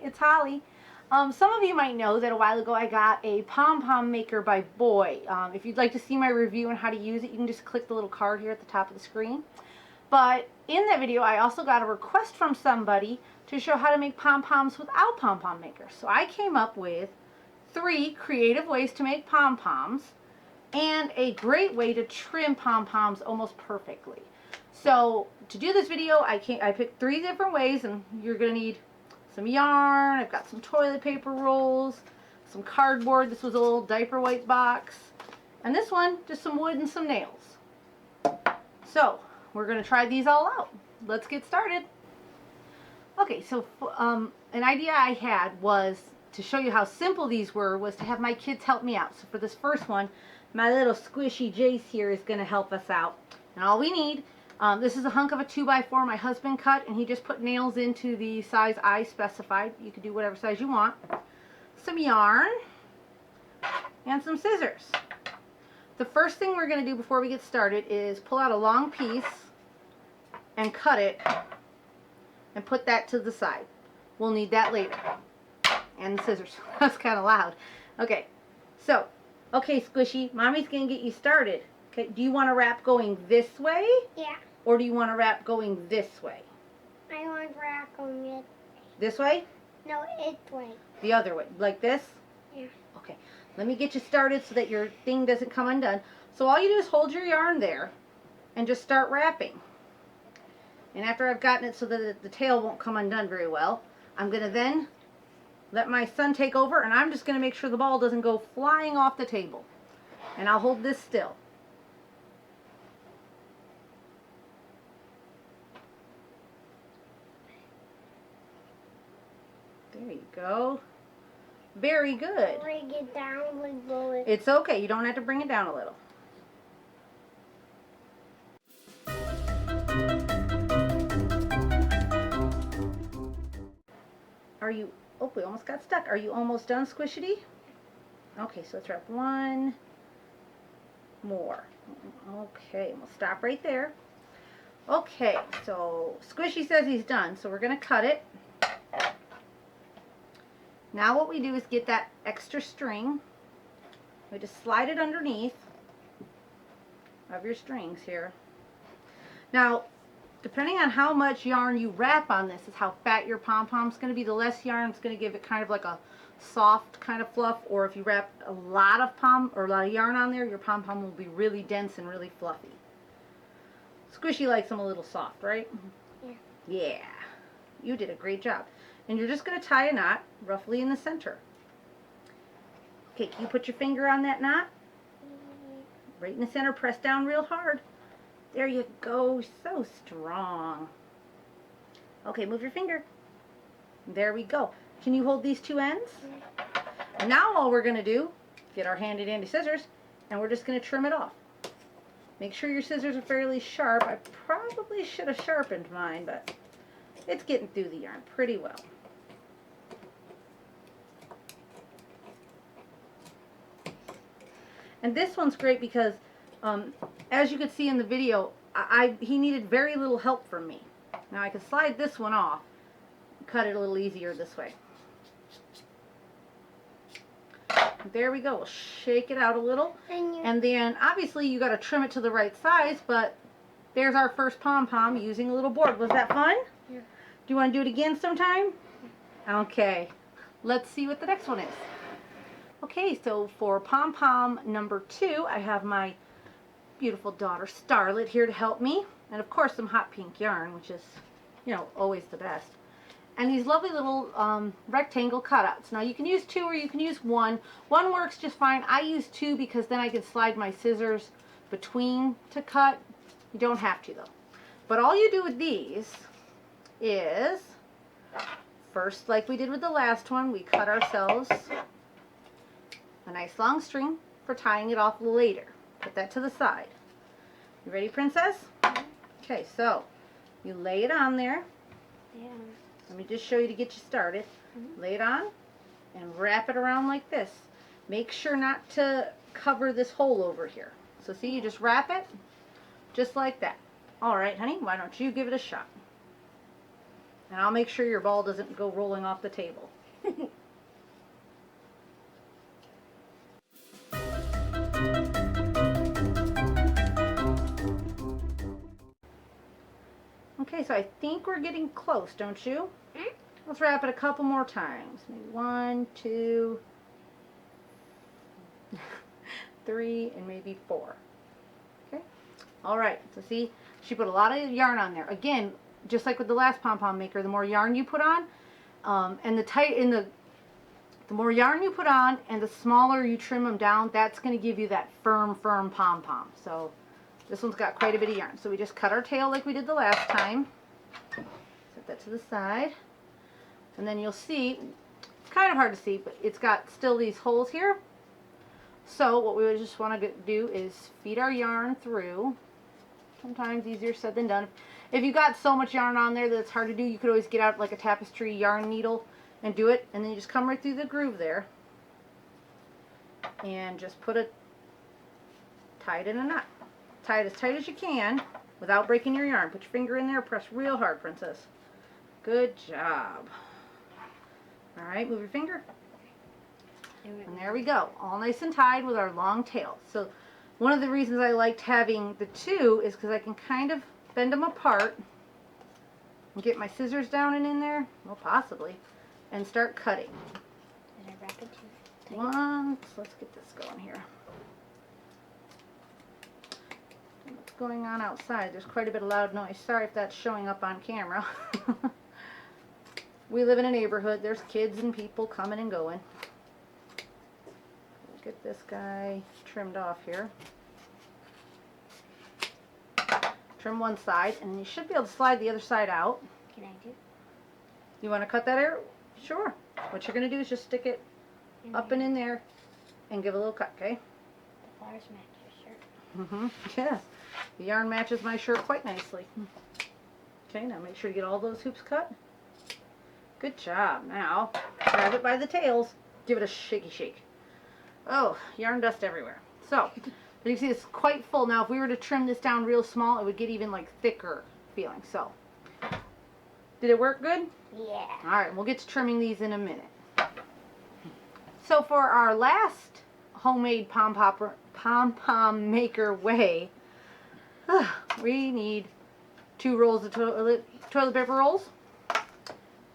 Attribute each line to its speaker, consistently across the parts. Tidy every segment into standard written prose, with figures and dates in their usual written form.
Speaker 1: it's Holly. Some of you might know that a while ago I got a Pompom Maker by Boy. If you'd like to see my review on how to use it, you can just click the little card here at the top of the screen. But in that video, I also got a request from somebody to show how to make pom-poms without Pompom Maker. So I came up with 3 creative ways to make pom-poms and a great way to trim pom-poms almost perfectly. So to do this video, I picked 3 different ways, and you're going to need some yarn. I've got some toilet paper rolls, some cardboard. This was a little diaper wipe box. And this one, just some wood and some nails. So we're going to try these all out. Let's get started. Okay, so an idea I had was to show you how simple these were, was to have my kids help me out. So for this first one, my little squishy Jace here is going to help us out. And all we need, this is a hunk of a 2x4 my husband cut, and he just put nails into the size I specified. You could do whatever size you want. Some yarn and some scissors. The first thing we're going to do before we get started is pull out a long piece and cut it and put that to the side. We'll need that later. And the scissors. That's kind of loud. Okay, so, okay, Squishy, Mommy's going to get you started. Okay, do you want to wrap going this way?
Speaker 2: Yeah.
Speaker 1: Or do you want to wrap going this way?
Speaker 2: I want to wrap going it.
Speaker 1: This way?
Speaker 2: No, its way.
Speaker 1: The other way. Like this?
Speaker 2: Yeah.
Speaker 1: Okay, let me get you started so that your thing doesn't come undone. So all you do is hold your yarn there and just start wrapping. And after I've gotten it so that the tail won't come undone very well, I'm going to then let my son take over, and I'm just going to make sure the ball doesn't go flying off the table. And I'll hold this still. There you go. Very good.
Speaker 2: Bring it down with bullet.
Speaker 1: It's okay. You don't have to bring it down a little. Are you, oh, we almost got stuck. Are you almost done, Squishity? Okay, so let's wrap one more. Okay, we'll stop right there. Okay, so Squishy says he's done, so we're going to cut it. Now what we do is get that extra string. We just slide it underneath of your strings here. Now, depending on how much yarn you wrap on this is how fat your pom-pom's going to be. The less yarn, it's going to give it kind of like a soft kind of fluff, or if you wrap a lot of yarn on there, your pom-pom will be really dense and really fluffy. Squishy likes them a little soft, right?
Speaker 2: Yeah.
Speaker 1: Yeah. You did a great job. And you're just going to tie a knot roughly in the center. Okay, can you put your finger on that knot? Right in the center, press down real hard. There you go, so strong. Okay, move your finger. There we go. Can you hold these 2 ends? And now all we're going to do, get our handy dandy scissors, and we're just going to trim it off. Make sure your scissors are fairly sharp. I probably should have sharpened mine, but it's getting through the yarn pretty well. And this one's great because as you could see in the video, he needed very little help from me. Now I can slide this one off, cut it a little easier this way. There we go. We'll shake it out a little. And then obviously you got to trim it to the right size, but there's our first pom-pom using a little board. Was that fun?
Speaker 2: Yeah.
Speaker 1: Do you want to do it again sometime? Okay. Let's see what the next one is. Okay, so for pom-pom number 2, I have my beautiful daughter Starlet here to help me. And of course some hot pink yarn, which is, you know, always the best. And these lovely little rectangle cutouts. Now you can use 2 or you can use 1. 1 works just fine. I use 2 because then I can slide my scissors between to cut. You don't have to though. But all you do with these is, first, like we did with the last one, we cut ourselves a nice long string for tying it off later. Put that to the side. You ready, Princess? Okay, so you lay it on there.
Speaker 2: Yeah.
Speaker 1: Let me just show you to get you started. Lay it on and wrap it around like this. Make sure not to cover this hole over here. So see, you just wrap it just like that. Alright, honey, why don't you give it a shot? And I'll make sure your ball doesn't go rolling off the table. Okay, so I think we're getting close, don't you?
Speaker 2: Hmm?
Speaker 1: Let's wrap it a couple more times. Maybe 1, 2, 3, and maybe 4. Okay. All right. So see, she put a lot of yarn on there. Again, just like with the last pom-pom maker, the more yarn you put on, and the more yarn you put on, and the smaller you trim them down, that's going to give you that firm pom-pom. So this one's got quite a bit of yarn. So we just cut our tail like we did the last time. Set that to the side. And then you'll see, it's kind of hard to see, but it's got still these holes here. So what we would just want to do is feed our yarn through. Sometimes easier said than done. If you got so much yarn on there that it's hard to do, you could always get out like a tapestry yarn needle and do it. And then you just come right through the groove there. And just tie it in a knot. Tie it as tight as you can without breaking your yarn. Put your finger in there, press real hard, princess. Good job. Alright, move your finger. And there we go. All nice and tied with our long tail. So one of the reasons I liked having the two is because I can kind of bend them apart and get my scissors down and in there, well possibly, and start cutting.
Speaker 2: Did I wrap it too?
Speaker 1: Let's get this going here. What's going on outside? There's quite a bit of loud noise. Sorry if that's showing up on camera. We live in a neighborhood. There's kids and people coming and going. We'll get this guy trimmed off here. Trim one side, and you should be able to slide the other side out.
Speaker 2: Can I do?
Speaker 1: You want to cut that area? Sure. What you're going to do is just stick it up and in there and give a little cut, okay?
Speaker 2: The flowers match your shirt.
Speaker 1: Yes. The yarn matches my shirt quite nicely. Okay, now make sure you get all those hoops cut. Good job. Now, grab it by the tails. Give it a shaky shake. Oh, yarn dust everywhere. So, you can see it's quite full. Now, if we were to trim this down real small, it would get even like thicker feeling. So, did it work good?
Speaker 2: Yeah.
Speaker 1: Alright, we'll get to trimming these in a minute. So, for our last homemade pom-pom maker way, we need 2 rolls of toilet paper rolls,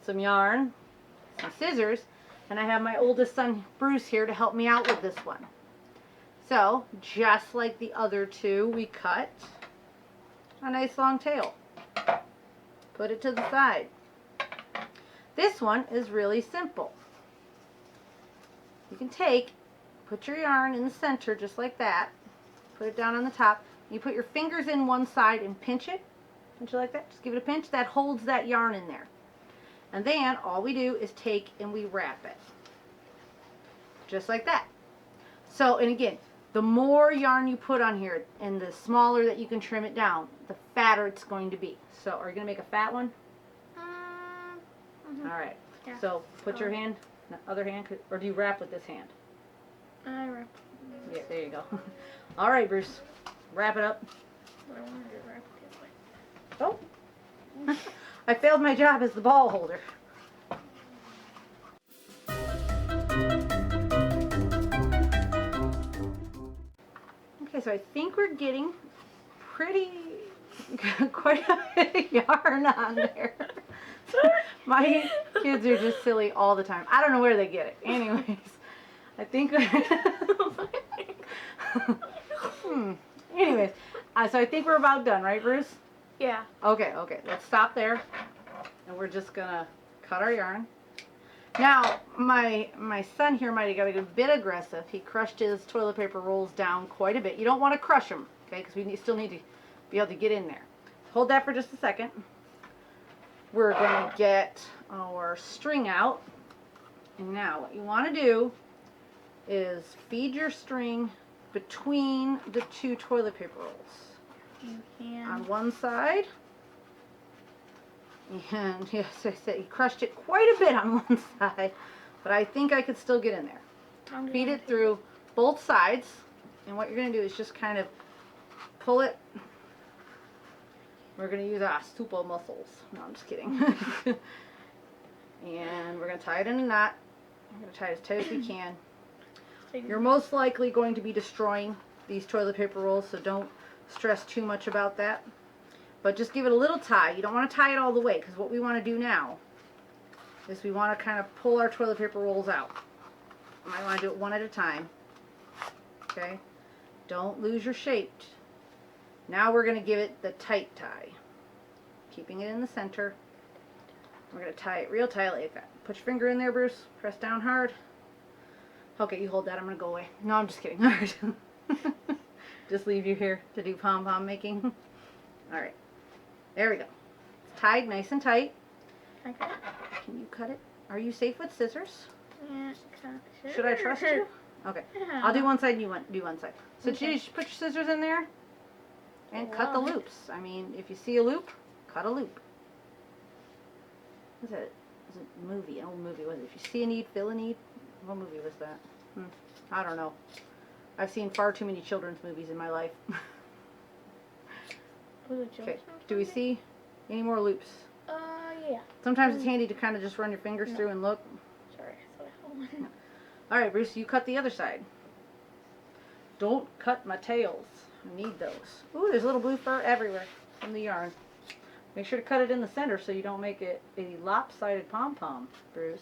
Speaker 1: some yarn, some scissors, and I have my oldest son Bruce here to help me out with this one. So, just like the other two, we cut a nice long tail. Put it to the side. This one is really simple. You can put your yarn in the center just like that, put it down on the top, you put your fingers in one side and pinch it like that, just give it a pinch, that holds that yarn in there. And then all we do is take and we wrap it. Just like that. So, and again, the more yarn you put on here and the smaller that you can trim it down, the fatter it's going to be. So, are you going to make a fat one? Alright.
Speaker 2: Yeah.
Speaker 1: So, put your hand, other hand, or do you wrap with this hand?
Speaker 2: I wrap.
Speaker 1: Yeah, there you go. Alright, Bruce. Wrap it up.
Speaker 2: I wanted to wrap it this way.
Speaker 1: Oh. I failed my job as the ball holder. Okay, so I think we're getting quite a bit of yarn on there. My kids are just silly all the time. I don't know where they get it. Anyways, I think anyways, so I think we're about done, right, Bruce?
Speaker 2: Yeah.
Speaker 1: Okay, let's stop there, and we're just gonna cut our yarn. Now, my son here might have got a bit aggressive. He crushed his toilet paper rolls down quite a bit. You don't want to crush them, okay, because we still need to be able to get in there. Hold that for just a second. We're going to get our string out, and now what you want to do is feed your string between the 2 toilet paper rolls.
Speaker 2: You can.
Speaker 1: On one side, and yes, I said he crushed it quite a bit on one side, but I think I could still get in there. Feed it through both sides, and what you're going to do is just kind of pull it. We're going to use our stupid muscles. No, I'm just kidding. And we're going to tie it in a knot. We're going to tie it as tight as we can. You're most likely going to be destroying these toilet paper rolls, so don't stress too much about that. But just give it a little tie. You don't want to tie it all the way, because what we want to do now is we want to kind of pull our toilet paper rolls out. You might want to do it one at a time. Okay? Don't lose your shape. Now we're going to give it the tight tie. Keeping it in the center. We're going to tie it real tight like that. Put your finger in there, Bruce. Press down hard. Okay, you hold that. I'm going to go away. No, I'm just kidding. Alright. Just leave you here to do pom-pom making. Alright. There we go. It's tied nice and tight.
Speaker 2: Okay.
Speaker 1: Can you cut it? Are you safe with scissors?
Speaker 2: Yeah, sure.
Speaker 1: Should I trust you? Okay.
Speaker 2: Yeah.
Speaker 1: I'll do one side and you do one side. So
Speaker 2: Okay.
Speaker 1: just put your scissors in there and cut the loops. I mean, if you see a loop, cut a loop. What's that? It was a movie, an old movie. Was it? If you see a need, fill a need. What movie was that? I don't know. I've seen far too many children's movies in my life. Okay. Do we see any more loops?
Speaker 2: Yeah.
Speaker 1: Sometimes it's handy to kind of just run your fingers through and look.
Speaker 2: Sorry, I thought I had one.
Speaker 1: Alright, Bruce, you cut the other side. Don't cut my tails. I need those. Ooh, there's little blue fur everywhere from the yarn. Make sure to cut it in the center so you don't make it a lopsided pom-pom, Bruce.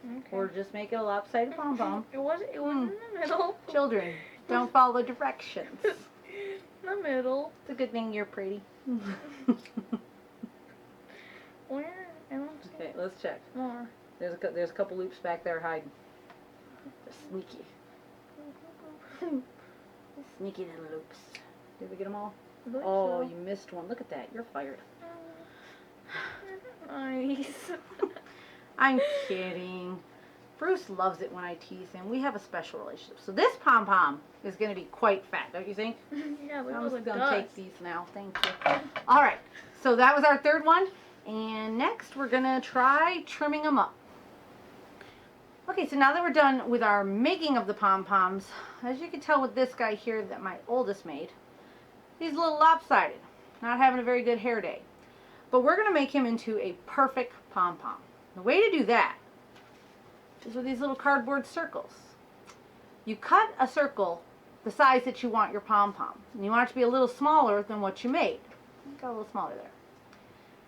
Speaker 2: Okay.
Speaker 1: Or just make it a lopsided pom-pom.
Speaker 2: It was in the middle.
Speaker 1: Children, don't follow directions.
Speaker 2: The middle.
Speaker 1: It's a good thing you're pretty.
Speaker 2: Where? I don't see
Speaker 1: Okay, let's check.
Speaker 2: more.
Speaker 1: There's a couple loops back there hiding. They're sneaky. Sneaky little loops. Did we get them all? Oh, you missed one. Look at that. You're fired.
Speaker 2: Nice.
Speaker 1: I'm kidding. Bruce loves it when I tease him. We have a special relationship. So this pom-pom is going to be quite fat, don't you think?
Speaker 2: Yeah, look
Speaker 1: I'm
Speaker 2: at
Speaker 1: just
Speaker 2: the
Speaker 1: going to
Speaker 2: dust.
Speaker 1: take these now. Thank you. All right. So that was our third one. And next we're going to try trimming them up. Okay, so now that we're done with our making of the pom-poms, as you can tell with this guy here that my oldest made, he's a little lopsided, not having a very good hair day. But we're going to make him into a perfect pom-pom. The way to do that is with these little cardboard circles. You cut a circle the size that you want your pom-pom. And you want it to be a little smaller than what you made. Got a little smaller there.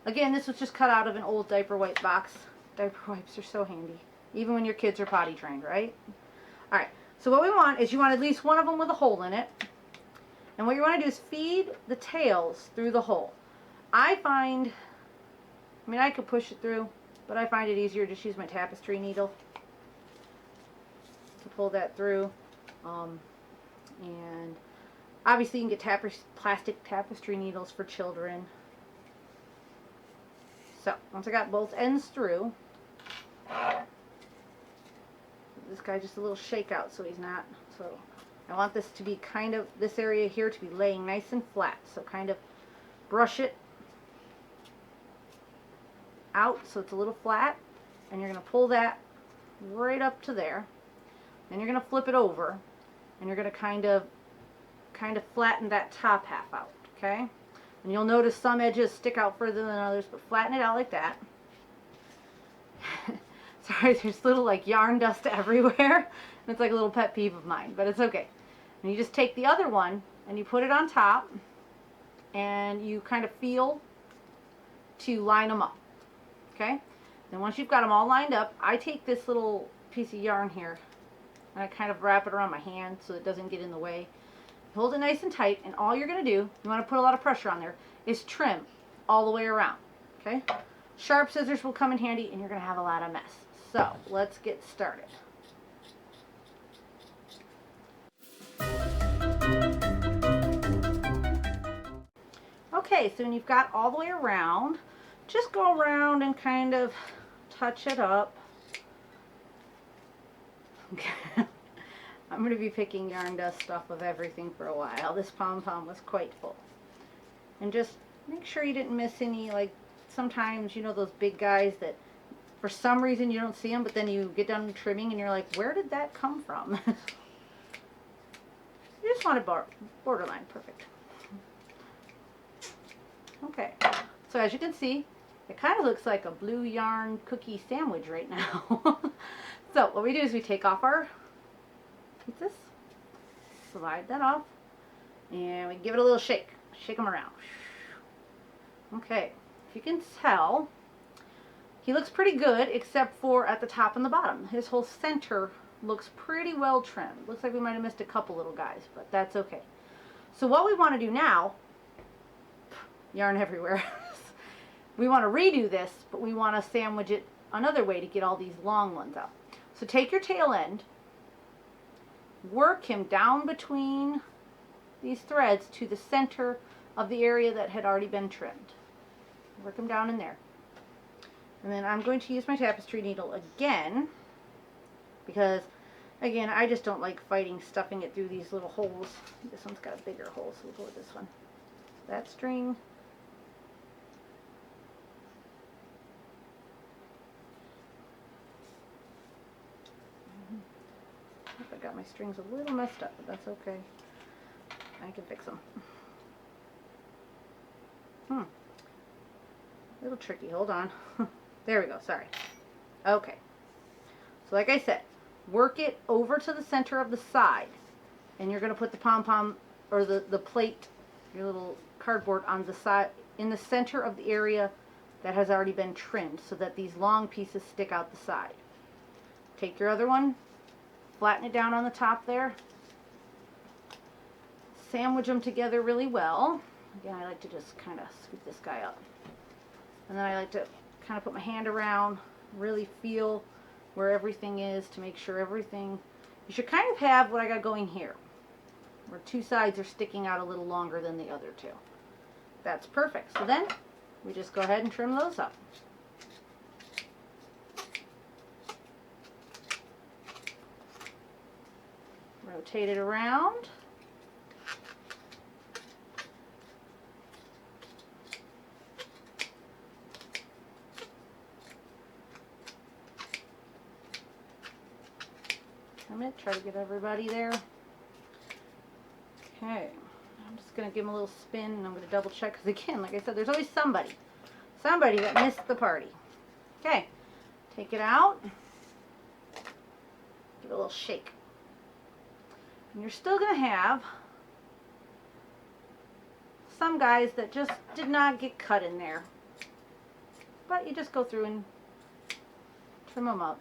Speaker 1: Again, this was just cut out of an old diaper wipe box. Diaper wipes are so handy. Even when your kids are potty trained, right? Alright, so what we want is you want at least one of them with a hole in it. And what you want to do is feed the tails through the hole. I could push it through, but I find it easier to just use my tapestry needle to pull that through. And obviously you can get plastic tapestry needles for children. So, once I got both ends through, this guy just a little shake out so he's not, so I want this to be kind of, this area here to be laying nice and flat, so kind of brush it out so it's a little flat, and you're going to pull that right up to there, then you're going to flip it over, and you're going to kind of flatten that top half out, okay? And you'll notice some edges stick out further than others, but flatten it out like that. Sorry, there's little like yarn dust everywhere. It's like a little pet peeve of mine, but it's okay. And you just take the other one and you put it on top and you kind of feel to line them up. Okay? Then once you've got them all lined up, I take this little piece of yarn here and I kind of wrap it around my hand so it doesn't get in the way. Hold it nice and tight, and all you're going to do, you want to put a lot of pressure on there, is trim all the way around. Okay? Sharp scissors will come in handy and you're going to have a lot of mess. So, let's get started. Okay, so when you've got all the way around, just go around and kind of touch it up. Okay. I'm going to be picking yarn dust off of everything for a while. This pom-pom was quite full. And just make sure you didn't miss any, like, sometimes, you know, those big guys that for some reason you don't see them, but then you get done trimming and you're like, where did that come from? You just want it borderline perfect. Okay, so as you can see, It kind of looks like a blue yarn cookie sandwich right now. So what we do is we take off our pizzas, slide that off, and we give it a little shake. Shake them around. Okay, if you can tell, he looks pretty good except for at the top and the bottom. His whole center looks pretty well trimmed. Looks like we might have missed a couple little guys, but that's okay. So what we want to do now, yarn everywhere, we want to redo this, but we want to sandwich it another way to get all these long ones out. So take your tail end, work him down between these threads to the center of the area that had already been trimmed. Work him down in there. And then I'm going to use my tapestry needle again, because again, I just don't like fighting stuffing it through these little holes. This one's got a bigger hole, so we'll go with this one. That string. I got my strings a little messed up, but that's okay. I can fix them. A little tricky. Hold on. There we go. Sorry. Okay. So like I said, work it over to the center of the side, and you're going to put the pom-pom or the plate, your little cardboard, on the side in the center of the area that has already been trimmed, so that these long pieces stick out the side. Take your other one, flatten it down on the top there, sandwich them together really well. Again, I like to just kind of scoop this guy up, and then I like to kind of put my hand around, really feel where everything is to make sure everything, you should kind of have what I got going here, where two sides are sticking out a little longer than the other two. That's perfect. So then we just go ahead and trim those up. Rotate it around. I'm going to try to get everybody there. Okay, I'm just going to give them a little spin, and I'm going to double check, because again, like I said, there's always somebody that missed the party. Okay, take it out, give it a little shake. And you're still going to have some guys that just did not get cut in there, but you just go through and trim them up.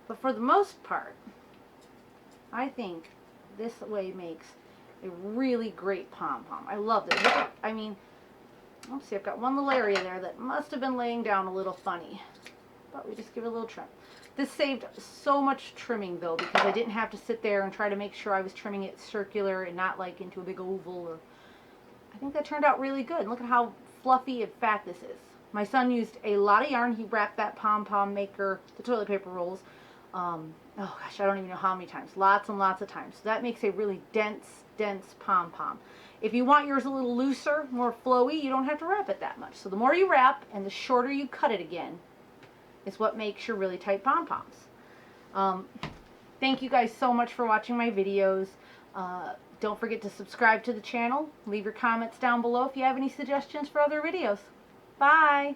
Speaker 1: But for the most part, I think this way makes a really great pom-pom. I love this. I mean, let's see, I've got one little area there that must have been laying down a little funny, but we just give it a little trim. This saved so much trimming, though, because I didn't have to sit there and try to make sure I was trimming it circular and not like into a big oval. Or I think that turned out really good. Look at how fluffy and fat this is. My son used a lot of yarn. He wrapped that Pompom Maker, the toilet paper rolls, oh gosh, I don't even know how many times. Lots and lots of times. So that makes a really dense pom-pom. If you want yours a little looser, more flowy, you don't have to wrap it that much. So the more you wrap and the shorter you cut it again is what makes your really tight pom-poms. Thank you guys so much for watching my videos. Don't forget to subscribe to the channel. Leave your comments down below if you have any suggestions for other videos. Bye!